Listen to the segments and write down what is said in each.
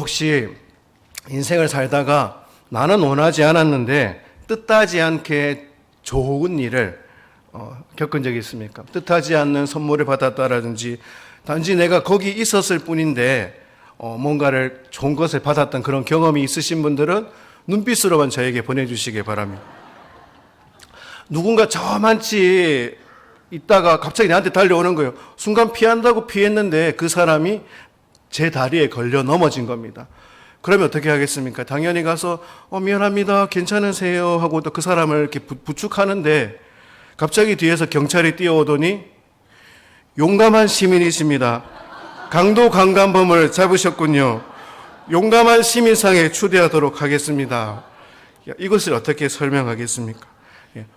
혹시 인생을 살다가 나는 원하지 않았는데 뜻하지 않게 좋은 일을 겪은 적이 있습니까? 뜻하지 않는 선물을 받았다라든지 단지 내가 거기 있었을 뿐인데 뭔가를 좋은 것을 받았던 그런 경험이 있으신 분들은 눈빛으로만 저에게 보내주시기 바랍니다. 누군가 저만치 있다가 갑자기 나한테 달려오는 거예요. 순간 피한다고 피했는데 그 사람이 제 다리에 걸려 넘어진 겁니다. 그러면 어떻게 하겠습니까? 당연히 가서 미안합니다, 괜찮으세요 하고 또 그 사람을 이렇게 부축하는데 갑자기 뒤에서 경찰이 뛰어오더니 용감한 시민이십니다. 강도 강간범을 잡으셨군요. 용감한 시민상에 추대하도록 하겠습니다. 이것을 어떻게 설명하겠습니까?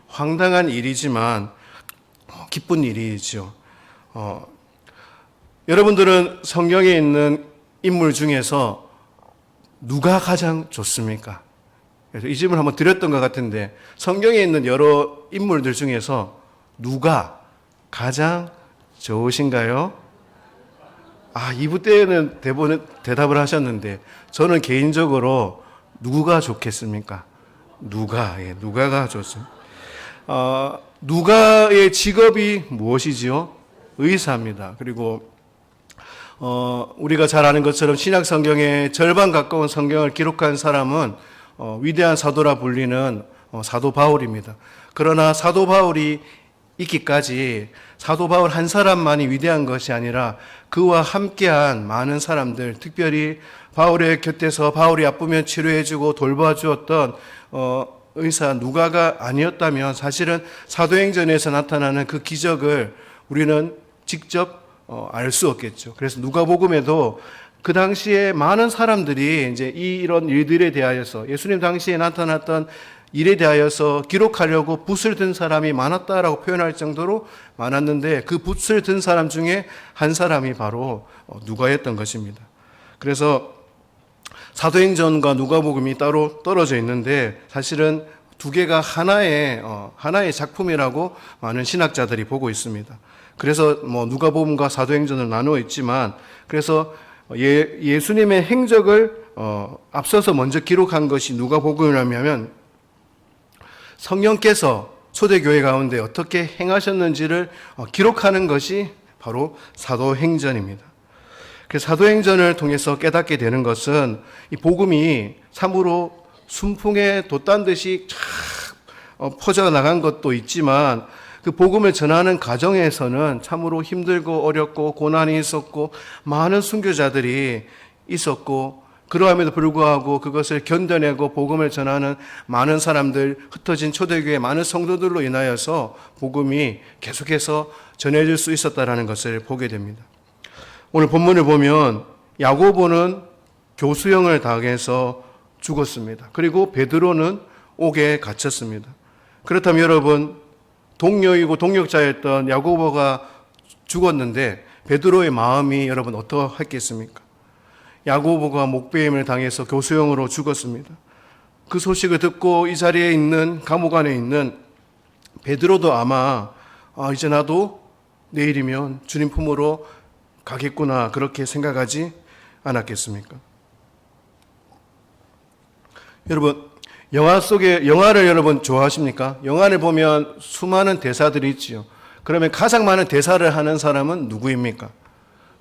황당한 일이지만 기쁜 일이죠. 여러분들은 성경에 있는 인물 중에서 누가 가장 좋습니까? 그래서 이 질문을 한번 드렸던 것 같은데 성경에 있는 여러 인물들 중에서 누가 가장 좋으신가요? 2부 때는 대답을 하셨는데 저는 개인적으로 누구가 좋겠습니까? 누가가 좋습니다. 누가의 직업이 무엇이지요? 의사입니다. 그리고 우리가 잘 아는 것처럼 신약 성경의 절반 가까운 성경을 기록한 사람은 위대한 사도라 불리는 사도 바울입니다. 그러나 사도 바울이 있기까지 사도 바울 한 사람만이 위대한 것이 아니라 그와 함께한 많은 사람들, 특별히 바울의 곁에서 바울이 아프면 치료해주고 돌봐주었던 의사 누가가 아니었다면 사실은 사도행전에서 나타나는 그 기적을 우리는 직접 알 수 없겠죠. 그래서 누가복음에도 그 당시에 많은 사람들이 이제 이런 일들에 대하여서 예수님 당시에 나타났던 일에 대하여서 기록하려고 붓을 든 사람이 많았다라고 표현할 정도로 많았는데 그 붓을 든 사람 중에 한 사람이 바로 누가였던 것입니다. 그래서 사도행전과 누가복음이 따로 떨어져 있는데 사실은 두 개가 하나의 작품이라고 많은 신학자들이 보고 있습니다. 그래서 누가복음과 사도행전을 나누어 있지만 그래서 예수님의 행적을 앞서서 먼저 기록한 것이 누가복음이라면 성령께서 초대교회 가운데 어떻게 행하셨는지를 기록하는 것이 바로 사도행전입니다. 그래서 사도행전을 통해서 깨닫게 되는 것은 이 복음이 참으로 순풍에 돛단 듯이 퍼져나간 것도 있지만 그 복음을 전하는 과정에서는 참으로 힘들고 어렵고 고난이 있었고 많은 순교자들이 있었고 그러함에도 불구하고 그것을 견뎌내고 복음을 전하는 많은 사람들, 흩어진 초대교회 많은 성도들로 인하여서 복음이 계속해서 전해질 수 있었다는 것을 보게 됩니다. 오늘 본문을 보면 야고보는 교수형을 당해서 죽었습니다. 그리고 베드로는 옥에 갇혔습니다. 그렇다면 여러분, 동료이고 동역자였던 야고보가 죽었는데 베드로의 마음이 여러분 어떠했겠습니까? 야고보가 목베임을 당해서 교수형으로 죽었습니다. 그 소식을 듣고 이 자리에 있는 감옥 안에 있는 베드로도 아마 이제 나도 내일이면 주님 품으로 가겠구나 그렇게 생각하지 않았겠습니까? 여러분, 영화를 여러분 좋아하십니까? 영화를 보면 수많은 대사들이 있지요. 그러면 가장 많은 대사를 하는 사람은 누구입니까?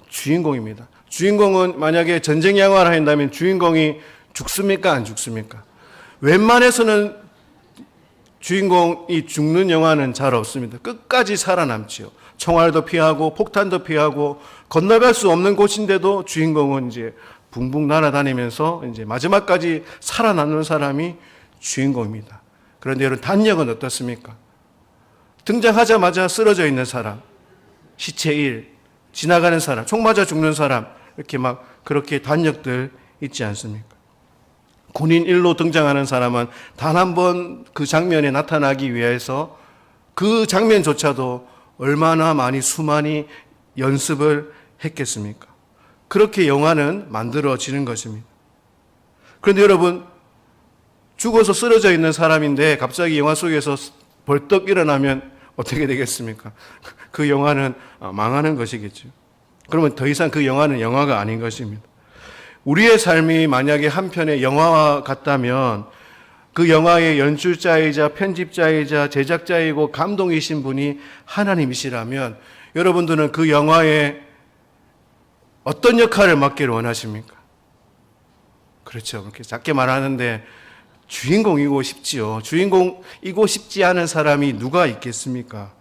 주인공입니다. 주인공은 만약에 전쟁 영화를 한다면 주인공이 죽습니까? 안 죽습니까? 웬만해서는 주인공이 죽는 영화는 잘 없습니다. 끝까지 살아남지요. 총알도 피하고 폭탄도 피하고 건너갈 수 없는 곳인데도 주인공은 이제 붕붕 날아다니면서 이제 마지막까지 살아남는 사람이 주인공입니다. 그런데 여러분 단역은 어떻습니까? 등장하자마자 쓰러져 있는 사람, 시체 1, 지나가는 사람, 총 맞아 죽는 사람 이렇게 막 그렇게 단역들 있지 않습니까? 군인 1로 등장하는 사람은 단 한 번 그 장면에 나타나기 위해서 그 장면조차도 얼마나 수많이 연습을 했겠습니까? 그렇게 영화는 만들어지는 것입니다. 그런데 여러분, 죽어서 쓰러져 있는 사람인데 갑자기 영화 속에서 벌떡 일어나면 어떻게 되겠습니까? 그 영화는 망하는 것이겠죠. 그러면 더 이상 그 영화는 영화가 아닌 것입니다. 우리의 삶이 만약에 한 편의 영화와 같다면 그 영화의 연출자이자 편집자이자 제작자이고 감독이신 분이 하나님이시라면 여러분들은 그 영화에 어떤 역할을 맡기를 원하십니까? 그렇죠. 그렇게 작게 말하는데 주인공이고 싶지요. 주인공이고 싶지 않은 사람이 누가 있겠습니까?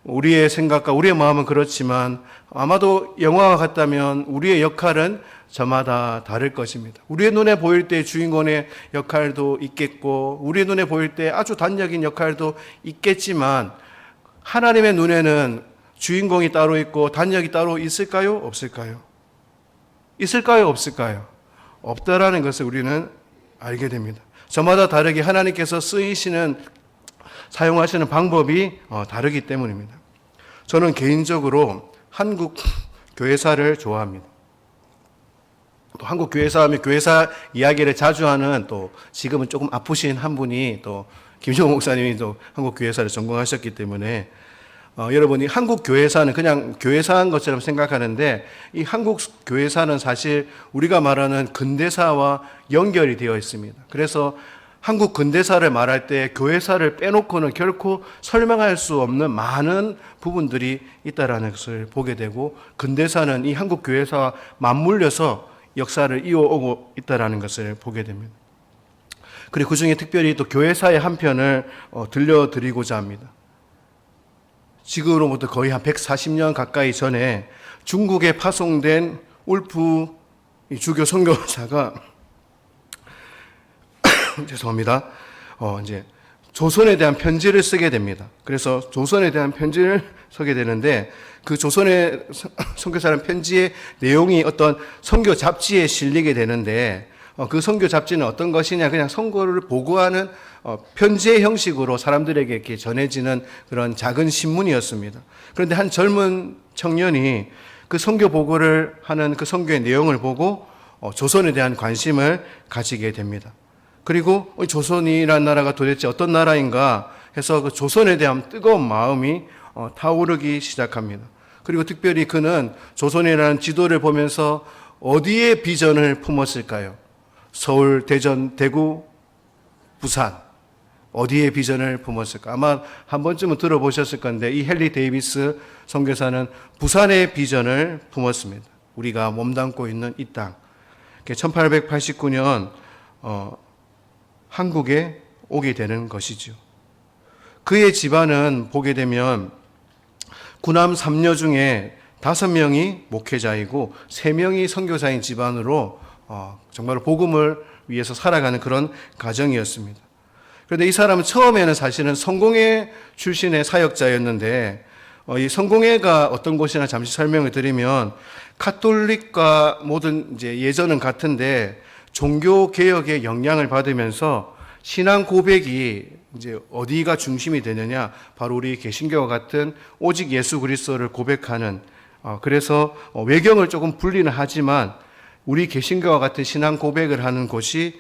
우리의 생각과 우리의 마음은 그렇지만 아마도 영화와 같다면 우리의 역할은 저마다 다를 것입니다. 우리의 눈에 보일 때 주인공의 역할도 있겠고 우리의 눈에 보일 때 아주 단역인 역할도 있겠지만 하나님의 눈에는 주인공이 따로 있고 단역이 따로 있을까요? 없을까요? 있을까요? 없을까요? 없다라는 것을 우리는 알게 됩니다. 저마다 다르게 하나님께서 사용하시는 방법이 다르기 때문입니다. 저는 개인적으로 한국 교회사를 좋아합니다. 또 한국 교회사 하면 교회사 이야기를 자주 하는 또 지금은 조금 아프신 한 분이 또 김종호 목사님이 또 한국 교회사를 전공하셨기 때문에 여러분이 한국 교회사는 그냥 교회사인 것처럼 생각하는데 이 한국 교회사는 사실 우리가 말하는 근대사와 연결이 되어 있습니다. 그래서 한국 근대사를 말할 때 교회사를 빼놓고는 결코 설명할 수 없는 많은 부분들이 있다라는 것을 보게 되고 근대사는 이 한국 교회사와 맞물려서 역사를 이어오고 있다라는 것을 보게 됩니다. 그리고 그 중에 특별히 또 교회사의 한 편을 들려드리고자 합니다. 지금으로부터 거의 한 140년 가까이 전에 중국에 파송된 울프 주교 선교사가 죄송합니다. 이제 조선에 대한 편지를 쓰게 됩니다. 그래서 조선에 대한 편지를 쓰게 되는데 그 조선의 선교사라는 편지의 내용이 어떤 선교 잡지에 실리게 되는데 그 선교 잡지는 어떤 것이냐 그냥 선교를 보고하는 편지의 형식으로 사람들에게 이렇게 전해지는 그런 작은 신문이었습니다. 그런데 한 젊은 청년이 그 선교 보고를 하는 그 선교의 내용을 보고 조선에 대한 관심을 가지게 됩니다. 그리고 조선이라는 나라가 도대체 어떤 나라인가 해서 그 조선에 대한 뜨거운 마음이 타오르기 시작합니다. 그리고 특별히 그는 조선이라는 지도를 보면서 어디에 비전을 품었을까요? 서울, 대전, 대구, 부산 어디에 비전을 품었을까? 아마 한 번쯤은 들어보셨을 건데 이 헨리 데이비스 선교사는 부산의 비전을 품었습니다. 우리가 몸담고 있는 이 땅. 1889년 한국에 오게 되는 것이죠. 그의 집안은 보게 되면 구남 3녀 중에 5명이 목회자이고 3명이 선교사인 집안으로 정말 복음을 위해서 살아가는 그런 가정이었습니다. 그런데 이 사람은 처음에는 사실은 성공회 출신의 사역자였는데 이 성공회가 어떤 곳이나 잠시 설명을 드리면 카톨릭과 모든 이제 예전은 같은데 종교 개혁의 영향을 받으면서 신앙 고백이 이제 어디가 중심이 되느냐 바로 우리 개신교와 같은 오직 예수 그리스도를 고백하는 그래서 외경을 조금 분리는 하지만 우리 개신교와 같은 신앙 고백을 하는 곳이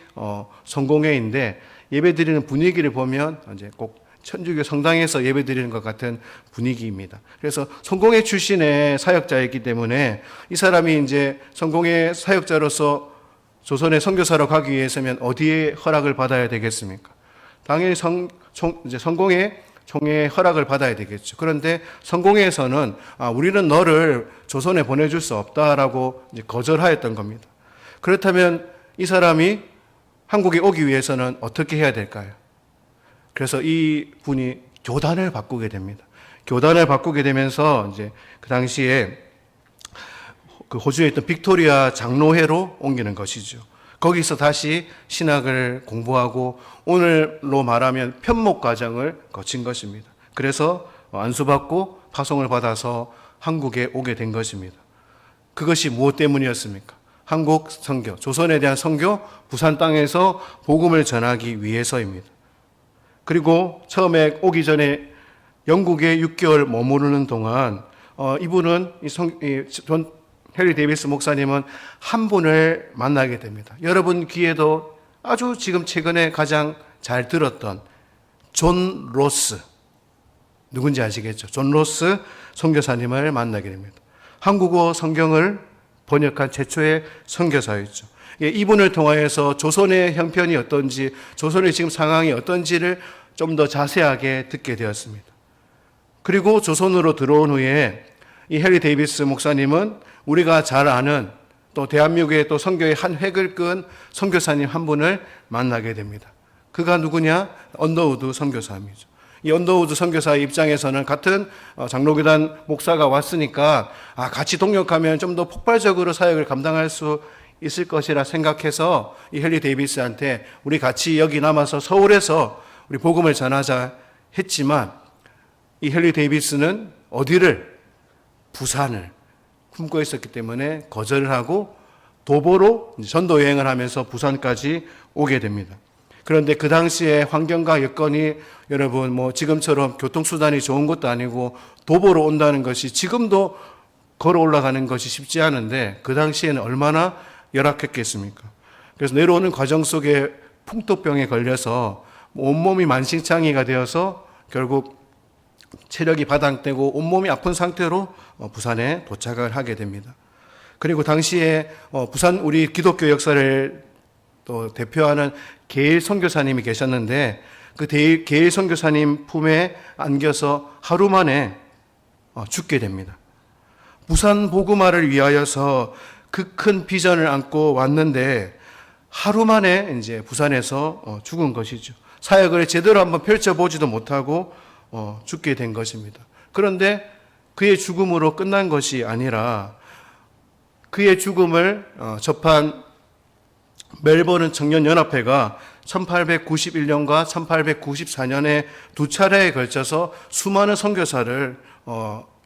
성공회인데 예배드리는 분위기를 보면 이제 꼭 천주교 성당에서 예배드리는 것 같은 분위기입니다. 그래서 성공회 출신의 사역자였기 때문에 이 사람이 이제 성공회 사역자로서 조선의 선교사로 가기 위해서면 어디에 허락을 받아야 되겠습니까? 당연히 이제 성공회 총회의 허락을 받아야 되겠죠. 그런데 성공회에서는 우리는 너를 조선에 보내줄 수 없다라고 이제 거절하였던 겁니다. 그렇다면 이 사람이 한국에 오기 위해서는 어떻게 해야 될까요? 그래서 이 분이 교단을 바꾸게 됩니다. 교단을 바꾸게 되면서 이제 그 당시에 그 호주에 있던 빅토리아 장로회로 옮기는 것이죠. 거기서 다시 신학을 공부하고 오늘로 말하면 편목 과정을 거친 것입니다. 그래서 안수받고 파송을 받아서 한국에 오게 된 것입니다. 그것이 무엇 때문이었습니까? 한국 선교, 조선에 대한 선교, 부산 땅에서 복음을 전하기 위해서입니다. 그리고 처음에 오기 전에 영국에 6개월 머무르는 동안 이분은 존 헨리 데이비스 목사님은 한 분을 만나게 됩니다. 여러분 귀에도 아주 지금 최근에 가장 잘 들었던 존 로스, 누군지 아시겠죠? 존 로스 선교사님을 만나게 됩니다. 한국어 성경을 번역한 최초의 선교사였죠. 이분을 통하여서 조선의 형편이 어떤지, 조선의 지금 상황이 어떤지를 좀 더 자세하게 듣게 되었습니다. 그리고 조선으로 들어온 후에 이 헨리 데이비스 목사님은 우리가 잘 아는 또 대한민국의 또 선교의 한 획을 끈 선교사님 한 분을 만나게 됩니다. 그가 누구냐? 언더우드 선교사님이죠. 이 언더우드 선교사의 입장에서는 같은 장로교단 목사가 왔으니까 같이 동역하면 좀 더 폭발적으로 사역을 감당할 수 있을 것이라 생각해서 이 헨리 데이비스한테 우리 같이 여기 남아서 서울에서 우리 복음을 전하자 했지만 이 헨리 데이비스는 어디를? 부산을 품고 있었기 때문에 거절을 하고 도보로 전도 여행을 하면서 부산까지 오게 됩니다. 그런데 그 당시에 환경과 여건이 여러분 지금처럼 교통수단이 좋은 것도 아니고 도보로 온다는 것이 지금도 걸어 올라가는 것이 쉽지 않은데 그 당시에는 얼마나 열악했겠습니까? 그래서 내려오는 과정 속에 풍토병에 걸려서 온몸이 만신창이가 되어서 결국 체력이 바닥되고 온몸이 아픈 상태로 부산에 도착을 하게 됩니다. 그리고 당시에 부산 우리 기독교 역사를 또 대표하는 게일 선교사님이 계셨는데 그 게일 선교사님 품에 안겨서 하루 만에 죽게 됩니다. 부산 복음화를 위하여서 그 큰 비전을 안고 왔는데 하루 만에 이제 부산에서 죽은 것이죠. 사역을 제대로 한번 펼쳐보지도 못하고 죽게 된 것입니다. 그런데 그의 죽음으로 끝난 것이 아니라 그의 죽음을 접한 멜버른 청년연합회가 1891년과 1894년에 두 차례에 걸쳐서 수많은 선교사를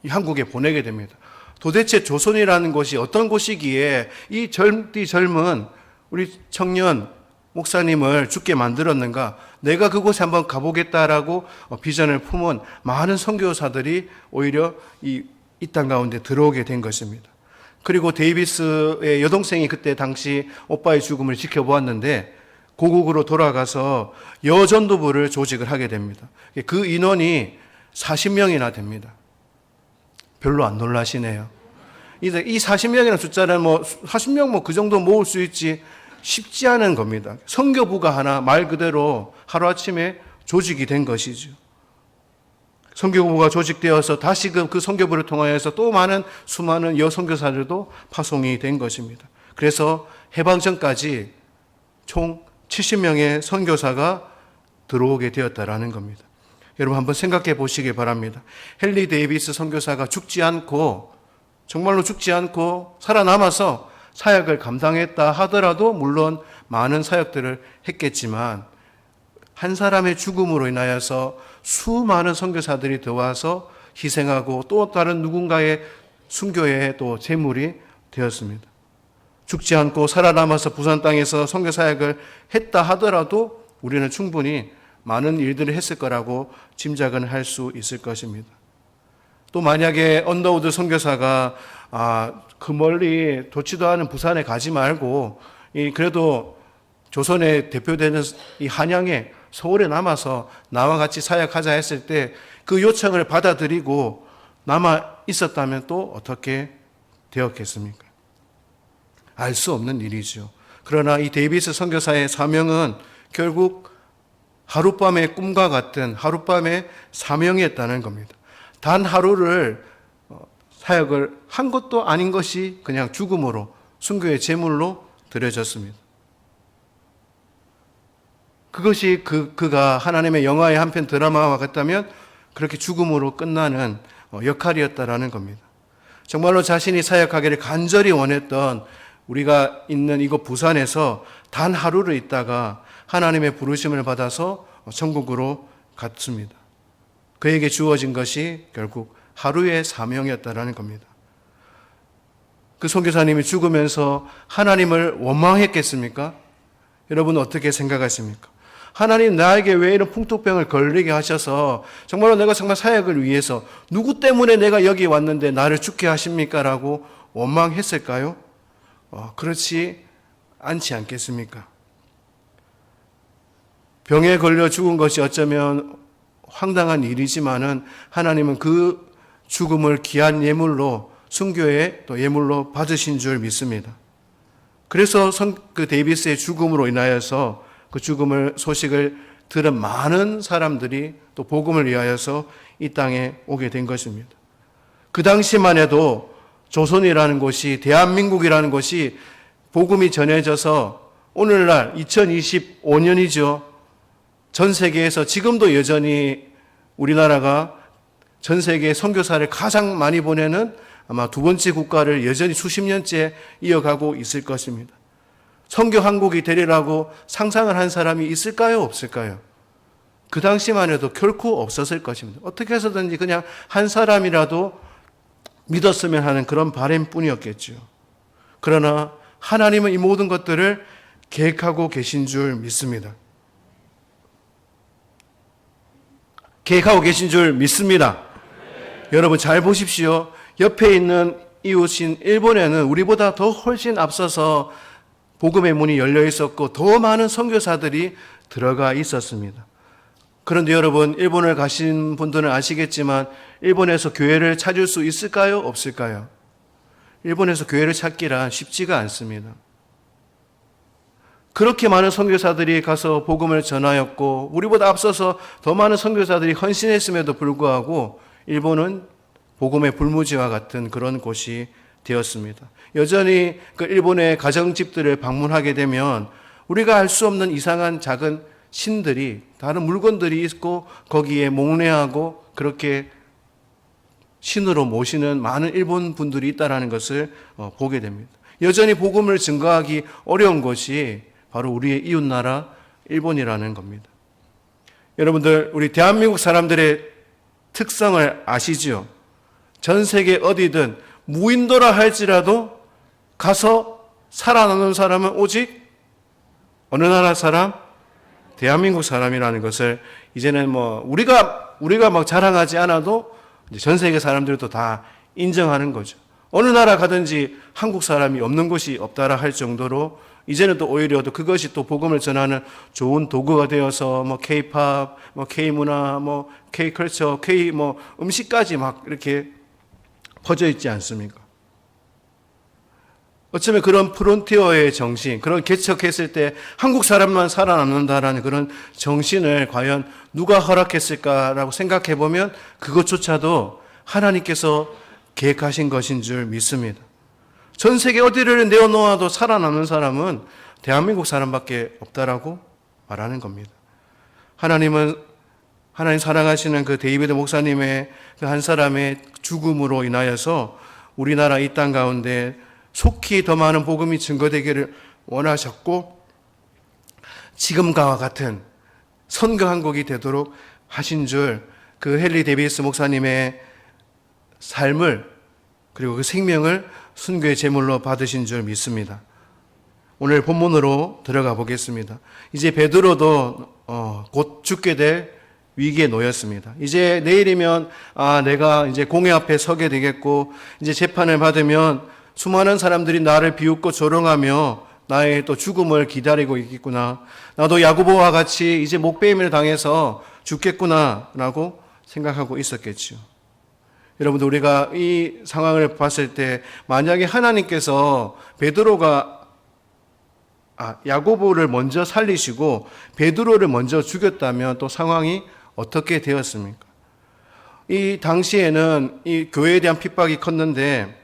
한국에 보내게 됩니다. 도대체 조선이라는 곳이 어떤 곳이기에 이 젊은 우리 청년 목사님을 죽게 만들었는가? 내가 그곳에 한번 가보겠다라고 비전을 품은 많은 선교사들이 오히려 이 땅 가운데 들어오게 된 것입니다. 그리고 데이비스의 여동생이 그때 당시 오빠의 죽음을 지켜보았는데 고국으로 돌아가서 여전도부를 조직을 하게 됩니다. 그 인원이 40명이나 됩니다. 별로 안 놀라시네요. 이 40명이라는 숫자는 40명 그 정도 모을 수 있지 쉽지 않은 겁니다. 선교부가 하나 말 그대로 하루아침에 조직이 된 것이죠. 선교부가 조직되어서 다시금 그 선교부를 통하여서 또 수많은 여선교사들도 파송이 된 것입니다. 그래서 해방 전까지 총 70명의 선교사가 들어오게 되었다라는 겁니다. 여러분 한번 생각해 보시기 바랍니다. 헨리 데이비스 선교사가 죽지 않고 정말로 죽지 않고 살아남아서 사역을 감당했다 하더라도 물론 많은 사역들을 했겠지만 한 사람의 죽음으로 인하여서 수많은 선교사들이 들어와서 희생하고 또 다른 누군가의 순교의 또 제물이 되었습니다. 죽지 않고 살아남아서 부산 땅에서 선교 사역을 했다 하더라도 우리는 충분히 많은 일들을 했을 거라고 짐작은 할 수 있을 것입니다. 또 만약에 언더우드 선교사가 그 멀리 좋지도 않은 부산에 가지 말고 그래도 조선에 대표되는 이 한양에 서울에 남아서 나와 같이 사역하자 했을 때 그 요청을 받아들이고 남아 있었다면 또 어떻게 되었겠습니까? 알 수 없는 일이죠. 그러나 이 데이비스 선교사의 사명은 결국 하룻밤의 꿈과 같은 하룻밤의 사명이었다는 겁니다. 단 하루를 사역을 한 것도 아닌 것이 그냥 죽음으로 순교의 제물로 드려졌습니다. 그것이 그가 하나님의 영화의 한편 드라마와 같다면 그렇게 죽음으로 끝나는 역할이었다라는 겁니다. 정말로 자신이 사역하기를 간절히 원했던 우리가 있는 이곳 부산에서 단 하루를 있다가 하나님의 부르심을 받아서 천국으로 갔습니다. 그에게 주어진 것이 결국 하루의 사명이었다라는 겁니다. 그 선교사님이 죽으면서 하나님을 원망했겠습니까? 여러분 어떻게 생각하십니까? 하나님 나에게 왜 이런 풍토병을 걸리게 하셔서 정말로 내가 정말 사역을 위해서 누구 때문에 내가 여기 왔는데 나를 죽게 하십니까? 라고 원망했을까요? 그렇지 않지 않겠습니까? 병에 걸려 죽은 것이 어쩌면 황당한 일이지만은 하나님은 그 죽음을 귀한 예물로 순교의 또 예물로 받으신 줄 믿습니다. 그래서 그 데이비스의 죽음으로 인하여서 그 죽음을 소식을 들은 많은 사람들이 또 복음을 위하여서 이 땅에 오게 된 것입니다. 그 당시만 해도 조선이라는 곳이, 대한민국이라는 곳이 복음이 전해져서 오늘날 2025년이죠. 전 세계에서 지금도 여전히 우리나라가 전 세계 선교사를 가장 많이 보내는 아마 두 번째 국가를 여전히 수십 년째 이어가고 있을 것입니다. 선교 한국이 되리라고 상상을 한 사람이 있을까요? 없을까요? 그 당시만 해도 결코 없었을 것입니다. 어떻게 해서든지 그냥 한 사람이라도 믿었으면 하는 그런 바람뿐이었겠죠. 그러나 하나님은 이 모든 것들을 계획하고 계신 줄 믿습니다. 계획하고 계신 줄 믿습니다. 여러분 잘 보십시오. 옆에 있는 이웃인 일본에는 우리보다 더 훨씬 앞서서 복음의 문이 열려 있었고 더 많은 선교사들이 들어가 있었습니다. 그런데 여러분, 일본을 가신 분들은 아시겠지만 일본에서 교회를 찾을 수 있을까요? 없을까요? 일본에서 교회를 찾기란 쉽지가 않습니다. 그렇게 많은 선교사들이 가서 복음을 전하였고 우리보다 앞서서 더 많은 선교사들이 헌신했음에도 불구하고 일본은 복음의 불무지와 같은 그런 곳이 되었습니다. 여전히 그 일본의 가정집들을 방문하게 되면 우리가 알 수 없는 이상한 작은 신들이, 다른 물건들이 있고 거기에 목례하고 그렇게 신으로 모시는 많은 일본 분들이 있다는 것을 보게 됩니다. 여전히 복음을 증거하기 어려운 것이 바로 우리의 이웃나라 일본이라는 겁니다. 여러분들, 우리 대한민국 사람들의 특성을 아시죠? 전 세계 어디든 무인도라 할지라도 가서 살아남는 사람은 오직 어느 나라 사람? 대한민국 사람이라는 것을 이제는 우리가 막 자랑하지 않아도 전 세계 사람들도 다 인정하는 거죠. 어느 나라 가든지 한국 사람이 없는 곳이 없다라 할 정도로 이제는 또 오히려 또 그것이 또 복음을 전하는 좋은 도구가 되어서 K-팝, K-문화, K-컬처, 음식까지 막 이렇게 퍼져 있지 않습니까? 어쩌면 그런 프론티어의 정신, 그런 개척했을 때 한국 사람만 살아남는다라는 그런 정신을 과연 누가 허락했을까라고 생각해 보면 그것조차도 하나님께서 계획하신 것인 줄 믿습니다. 전 세계 어디를 내어놓아도 살아남는 사람은 대한민국 사람밖에 없다라고 말하는 겁니다. 하나님 사랑하시는 그 데이비드 목사님의 그 한 사람의 죽음으로 인하여서 우리나라 이 땅 가운데 속히 더 많은 복음이 증거되기를 원하셨고 지금과 같은 선교 한국이 되도록 하신 줄 그 헨리 데이비스 목사님의 삶을 그리고 그 생명을 순교의 제물로 받으신 줄 믿습니다. 오늘 본문으로 들어가 보겠습니다. 이제 베드로도 곧 죽게 될 위기에 놓였습니다. 이제 내일이면 내가 이제 공회 앞에 서게 되겠고 이제 재판을 받으면 수많은 사람들이 나를 비웃고 조롱하며 나의 또 죽음을 기다리고 있겠구나. 나도 야고보와 같이 이제 목베임을 당해서 죽겠구나라고 생각하고 있었겠죠. 여러분들, 우리가 이 상황을 봤을 때 만약에 하나님께서 야고보를 먼저 살리시고 베드로를 먼저 죽였다면 또 상황이 어떻게 되었습니까? 이 당시에는 이 교회에 대한 핍박이 컸는데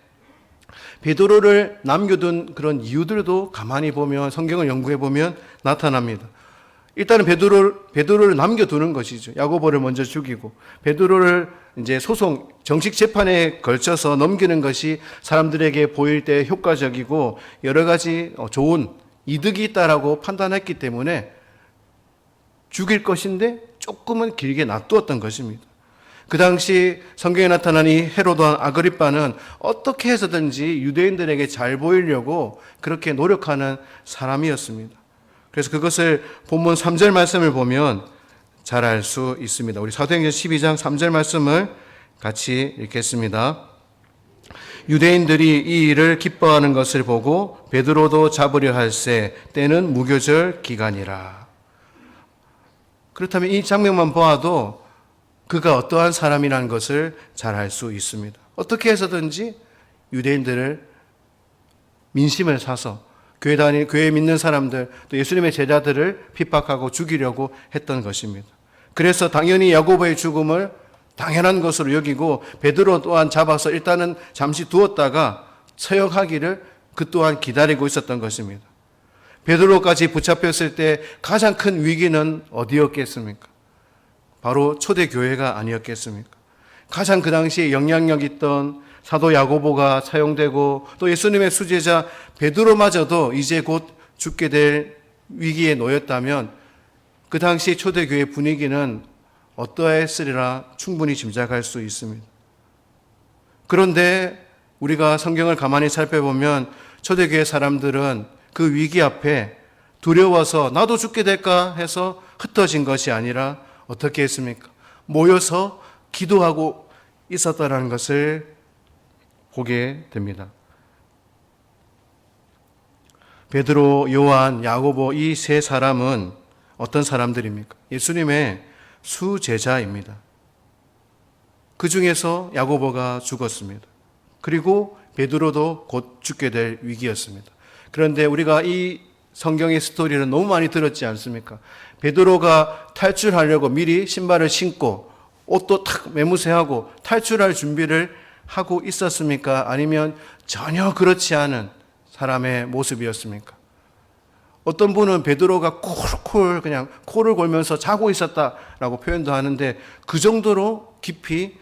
베드로를 남겨둔 그런 이유들도 가만히 보면, 성경을 연구해 보면 나타납니다. 일단은 베드로를 남겨두는 것이죠. 야고보를 먼저 죽이고 베드로를 이제 정식 재판에 걸쳐서 넘기는 것이 사람들에게 보일 때 효과적이고 여러 가지 좋은 이득이 있다라고 판단했기 때문에 죽일 것인데 조금은 길게 놔두었던 것입니다. 그 당시 성경에 나타난 이 헤로드 아그리빠는 어떻게 해서든지 유대인들에게 잘 보이려고 그렇게 노력하는 사람이었습니다. 그래서 그것을 본문 3절 말씀을 보면 잘 알 수 있습니다. 우리 사도행전 12장 3절 말씀을 같이 읽겠습니다. 유대인들이 이 일을 기뻐하는 것을 보고 베드로도 잡으려 할새 때는 무교절 기간이라. 그렇다면 이 장면만 보아도 그가 어떠한 사람이라는 것을 잘 알 수 있습니다. 어떻게 해서든지 유대인들을 민심을 사서 교회 믿는 사람들, 또 예수님의 제자들을 핍박하고 죽이려고 했던 것입니다. 그래서 당연히 야고보의 죽음을 당연한 것으로 여기고 베드로 또한 잡아서 일단은 잠시 두었다가 처형하기를 그 또한 기다리고 있었던 것입니다. 베드로까지 붙잡혔을 때 가장 큰 위기는 어디였겠습니까? 바로 초대교회가 아니었겠습니까? 가장 그 당시에 영향력 있던 사도 야고보가 사용되고 또 예수님의 수제자 베드로마저도 이제 곧 죽게 될 위기에 놓였다면 그 당시 초대교회 분위기는 어떠했으리라 충분히 짐작할 수 있습니다. 그런데 우리가 성경을 가만히 살펴보면 초대교회 사람들은 그 위기 앞에 두려워서 나도 죽게 될까 해서 흩어진 것이 아니라 어떻게 했습니까? 모여서 기도하고 있었다는 것을 보게 됩니다. 베드로, 요한, 야고보 이 세 사람은 어떤 사람들입니까? 예수님의 수제자입니다. 그 중에서 야고보가 죽었습니다. 그리고 베드로도 곧 죽게 될 위기였습니다. 그런데 우리가 이 성경의 스토리를 너무 많이 들었지 않습니까? 베드로가 탈출하려고 미리 신발을 신고 옷도 탁 매무새하고 탈출할 준비를 하고 있었습니까? 아니면 전혀 그렇지 않은 사람의 모습이었습니까? 어떤 분은 베드로가 콜콜 그냥 코를 골면서 자고 있었다라고 표현도 하는데 그 정도로 깊이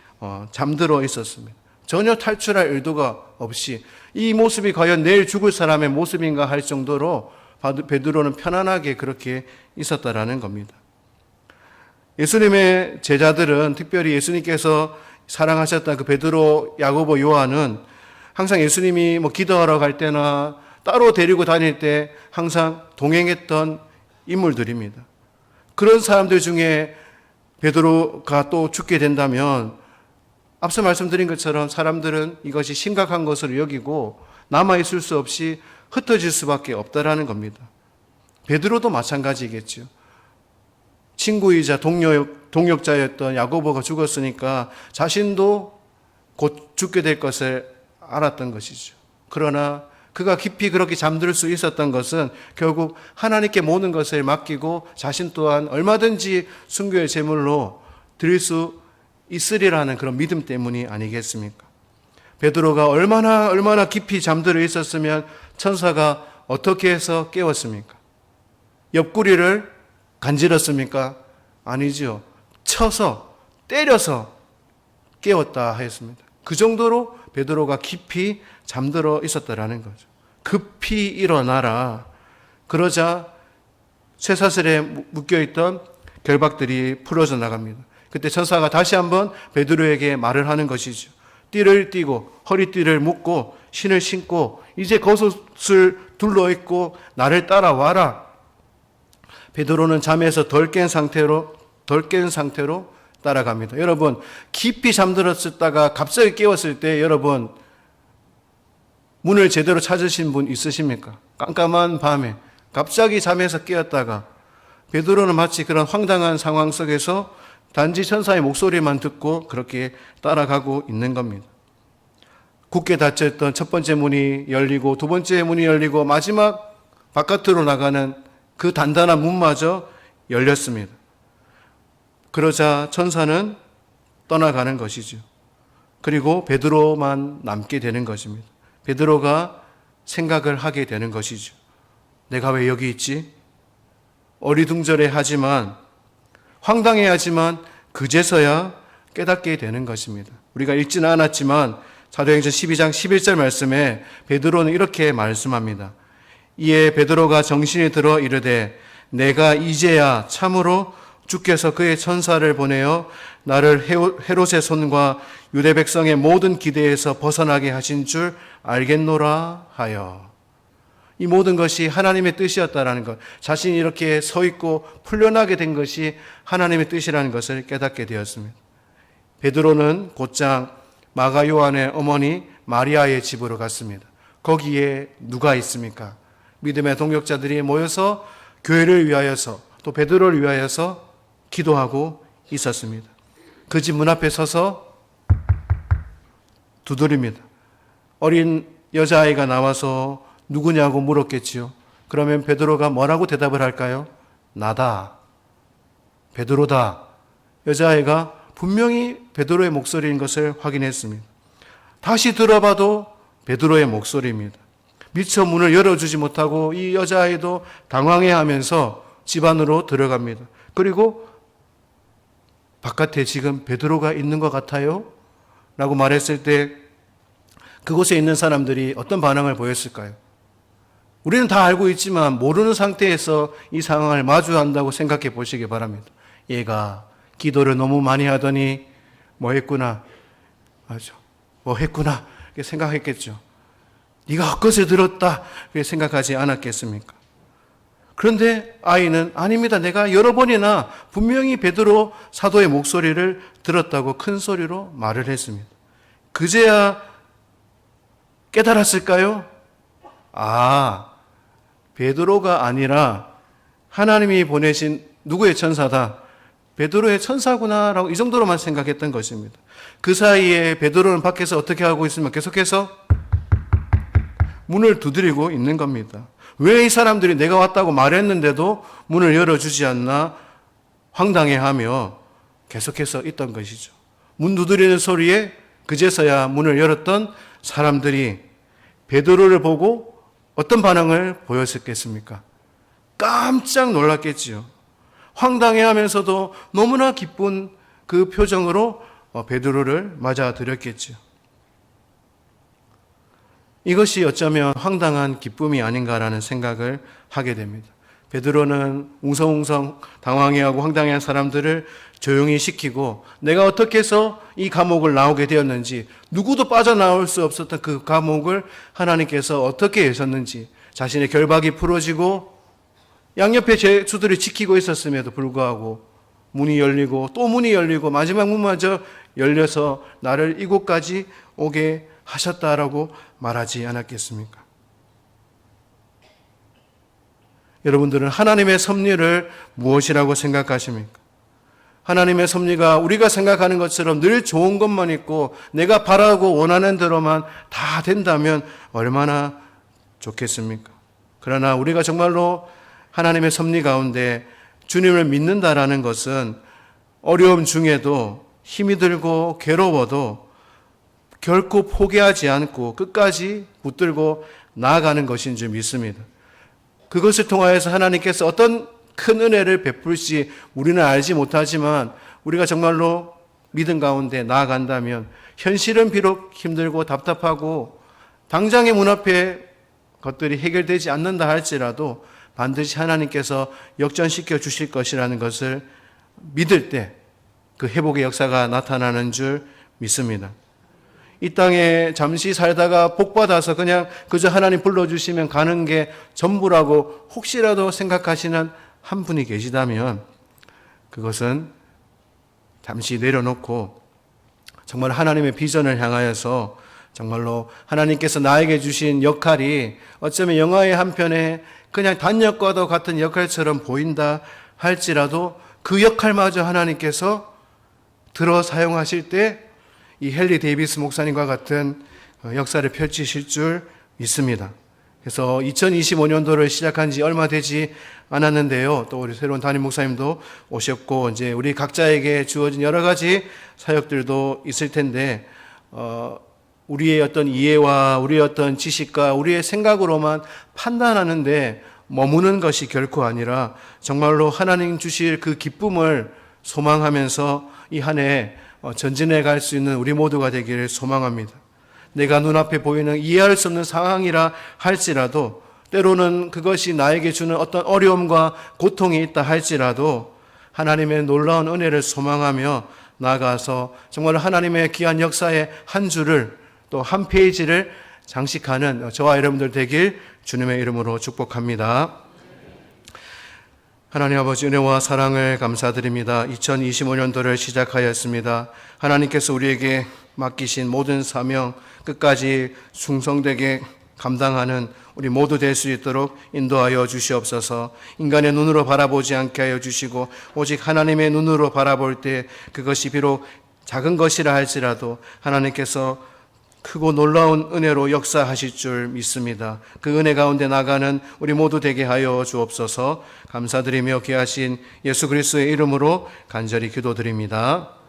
잠들어 있었습니다. 전혀 탈출할 의도가 없이 이 모습이 과연 내일 죽을 사람의 모습인가 할 정도로 베드로는 편안하게 그렇게 있었다라는 겁니다. 예수님의 제자들은 특별히 예수님께서 사랑하셨던 그 베드로, 야고보, 요한은 항상 예수님이 기도하러 갈 때나 따로 데리고 다닐 때 항상 동행했던 인물들입니다. 그런 사람들 중에 베드로가 또 죽게 된다면 앞서 말씀드린 것처럼 사람들은 이것이 심각한 것으로 여기고 남아있을 수 없이 흩어질 수밖에 없다라는 겁니다. 베드로도 마찬가지겠죠. 친구이자 동역자였던 야고보가 죽었으니까 자신도 곧 죽게 될 것을 알았던 것이죠. 그러나 그가 깊이 그렇게 잠들 수 있었던 것은 결국 하나님께 모든 것을 맡기고 자신 또한 얼마든지 순교의 제물로 드릴 수 있으리라는 그런 믿음 때문이 아니겠습니까? 베드로가 얼마나 깊이 잠들어 있었으면 천사가 어떻게 해서 깨웠습니까? 옆구리를 간질렀습니까? 아니죠. 쳐서 때려서 깨웠다 했습니다. 그 정도로 베드로가 깊이 잠들어 있었다라는 거죠. 급히 일어나라. 그러자 쇠사슬에 묶여있던 결박들이 풀어져 나갑니다. 그때 천사가 다시 한번 베드로에게 말을 하는 것이죠. 띠를 띠고 허리띠를 묶고 신을 신고 이제 겉옷을 둘러입고 나를 따라와라. 베드로는 잠에서 덜 깬 상태로 따라갑니다. 여러분, 깊이 잠들었다가 갑자기 깨웠을 때 여러분 문을 제대로 찾으신 분 있으십니까? 깜깜한 밤에 갑자기 잠에서 깨었다가 베드로는 마치 그런 황당한 상황 속에서 단지 천사의 목소리만 듣고 그렇게 따라가고 있는 겁니다. 굳게 닫혀있던 첫 번째 문이 열리고 두 번째 문이 열리고 마지막 바깥으로 나가는 그 단단한 문마저 열렸습니다. 그러자 천사는 떠나가는 것이죠. 그리고 베드로만 남게 되는 것입니다. 베드로가 생각을 하게 되는 것이죠. 내가 왜 여기 있지? 어리둥절해 하지만 황당해 하지만 그제서야 깨닫게 되는 것입니다. 우리가 읽지는 않았지만 사도행전 12장 11절 말씀에 베드로는 이렇게 말씀합니다. 이에 베드로가 정신이 들어 이르되 내가 이제야 참으로 주께서 그의 천사를 보내어 나를 헤롯의 손과 유대 백성의 모든 기대에서 벗어나게 하신 줄 알겠노라 하여. 이 모든 것이 하나님의 뜻이었다라는 것, 자신이 이렇게 서 있고 풀려나게 된 것이 하나님의 뜻이라는 것을 깨닫게 되었습니다. 베드로는 곧장 마가 요한의 어머니 마리아의 집으로 갔습니다. 거기에 누가 있습니까? 믿음의 동역자들이 모여서 교회를 위하여서 또 베드로를 위하여서 기도하고 있었습니다. 그 집 문 앞에 서서 두드립니다. 어린 여자아이가 나와서 누구냐고 물었겠지요. 그러면 베드로가 뭐라고 대답을 할까요? 나다. 베드로다. 여자아이가 분명히 베드로의 목소리인 것을 확인했습니다. 다시 들어봐도 베드로의 목소리입니다. 미처 문을 열어주지 못하고 이 여자아이도 당황해하면서 집 안으로 들어갑니다. 그리고 바깥에 지금 베드로가 있는 것 같아요? 라고 말했을 때 그곳에 있는 사람들이 어떤 반응을 보였을까요? 우리는 다 알고 있지만 모르는 상태에서 이 상황을 마주한다고 생각해 보시기 바랍니다. 얘가 기도를 너무 많이 하더니 뭐 했구나. 맞아. 뭐 했구나. 이렇게 생각했겠죠. 네가 헛것을 들었다. 그렇게 생각하지 않았겠습니까? 그런데 아이는 아닙니다. 내가 여러 번이나 분명히 베드로 사도의 목소리를 들었다고 큰 소리로 말을 했습니다. 그제야 깨달았을까요? 베드로가 아니라 하나님이 보내신 누구의 천사다. 베드로의 천사구나라고 이 정도로만 생각했던 것입니다. 그 사이에 베드로는 밖에서 어떻게 하고 있으면 계속해서 문을 두드리고 있는 겁니다. 왜 이 사람들이 내가 왔다고 말했는데도 문을 열어주지 않나 황당해하며 계속해서 있던 것이죠. 문 두드리는 소리에 그제서야 문을 열었던 사람들이 베드로를 보고 어떤 반응을 보였겠습니까? 깜짝 놀랐겠지요. 황당해하면서도 너무나 기쁜 그 표정으로 베드로를 맞아들였겠지요. 이것이 어쩌면 황당한 기쁨이 아닌가라는 생각을 하게 됩니다. 베드로는 웅성웅성 당황해하고 황당해한 사람들을 조용히 시키고 내가 어떻게 해서 이 감옥을 나오게 되었는지, 누구도 빠져나올 수 없었던 그 감옥을 하나님께서 어떻게 여셨는지, 자신의 결박이 풀어지고 양옆에 죄수들이 지키고 있었음에도 불구하고 문이 열리고 또 문이 열리고 마지막 문마저 열려서 나를 이곳까지 오게 하셨다라고 말하지 않았겠습니까? 여러분들은 하나님의 섭리를 무엇이라고 생각하십니까? 하나님의 섭리가 우리가 생각하는 것처럼 늘 좋은 것만 있고 내가 바라고 원하는 대로만 다 된다면 얼마나 좋겠습니까? 그러나 우리가 정말로 하나님의 섭리 가운데 주님을 믿는다라는 것은 어려움 중에도 힘이 들고 괴로워도 결코 포기하지 않고 끝까지 붙들고 나아가는 것인 줄 믿습니다. 그것을 통하여서 하나님께서 어떤 큰 은혜를 베풀지 우리는 알지 못하지만 우리가 정말로 믿음 가운데 나아간다면 현실은 비록 힘들고 답답하고 당장의 문 앞에 것들이 해결되지 않는다 할지라도 반드시 하나님께서 역전시켜 주실 것이라는 것을 믿을 때 그 회복의 역사가 나타나는 줄 믿습니다. 이 땅에 잠시 살다가 복받아서 그냥 그저 하나님 불러주시면 가는 게 전부라고 혹시라도 생각하시는 한 분이 계시다면 그것은 잠시 내려놓고 정말 하나님의 비전을 향하여서 정말로 하나님께서 나에게 주신 역할이 어쩌면 영화의 한 편에 그냥 단역과도 같은 역할처럼 보인다 할지라도 그 역할마저 하나님께서 들어 사용하실 때 이 헨리 데이비스 목사님과 같은 역사를 펼치실 줄 믿습니다. 그래서 2025년도를 시작한 지 얼마 되지 않았는데요. 또 우리 새로운 담임 목사님도 오셨고 이제 우리 각자에게 주어진 여러 가지 사역들도 있을 텐데 우리의 어떤 이해와 우리의 어떤 지식과 우리의 생각으로만 판단하는데 머무는 것이 결코 아니라 정말로 하나님 주실 그 기쁨을 소망하면서 이 한 해 전진해 갈 수 있는 우리 모두가 되기를 소망합니다. 내가 눈앞에 보이는 이해할 수 없는 상황이라 할지라도 때로는 그것이 나에게 주는 어떤 어려움과 고통이 있다 할지라도 하나님의 놀라운 은혜를 소망하며 나아가서 정말 하나님의 귀한 역사의 한 줄을 또 한 페이지를 장식하는 저와 여러분들 되길 주님의 이름으로 축복합니다. 하나님 아버지 은혜와 사랑을 감사드립니다. 2025년도를 시작하였습니다. 하나님께서 우리에게 맡기신 모든 사명 끝까지 충성되게 감당하는 우리 모두 될 수 있도록 인도하여 주시옵소서. 인간의 눈으로 바라보지 않게 하여 주시고 오직 하나님의 눈으로 바라볼 때 그것이 비록 작은 것이라 할지라도 하나님께서 크고 놀라운 은혜로 역사하실 줄 믿습니다. 그 은혜 가운데 나가는 우리 모두 되게 하여 주옵소서. 감사드리며 귀하신 예수 그리스도의 이름으로 간절히 기도드립니다.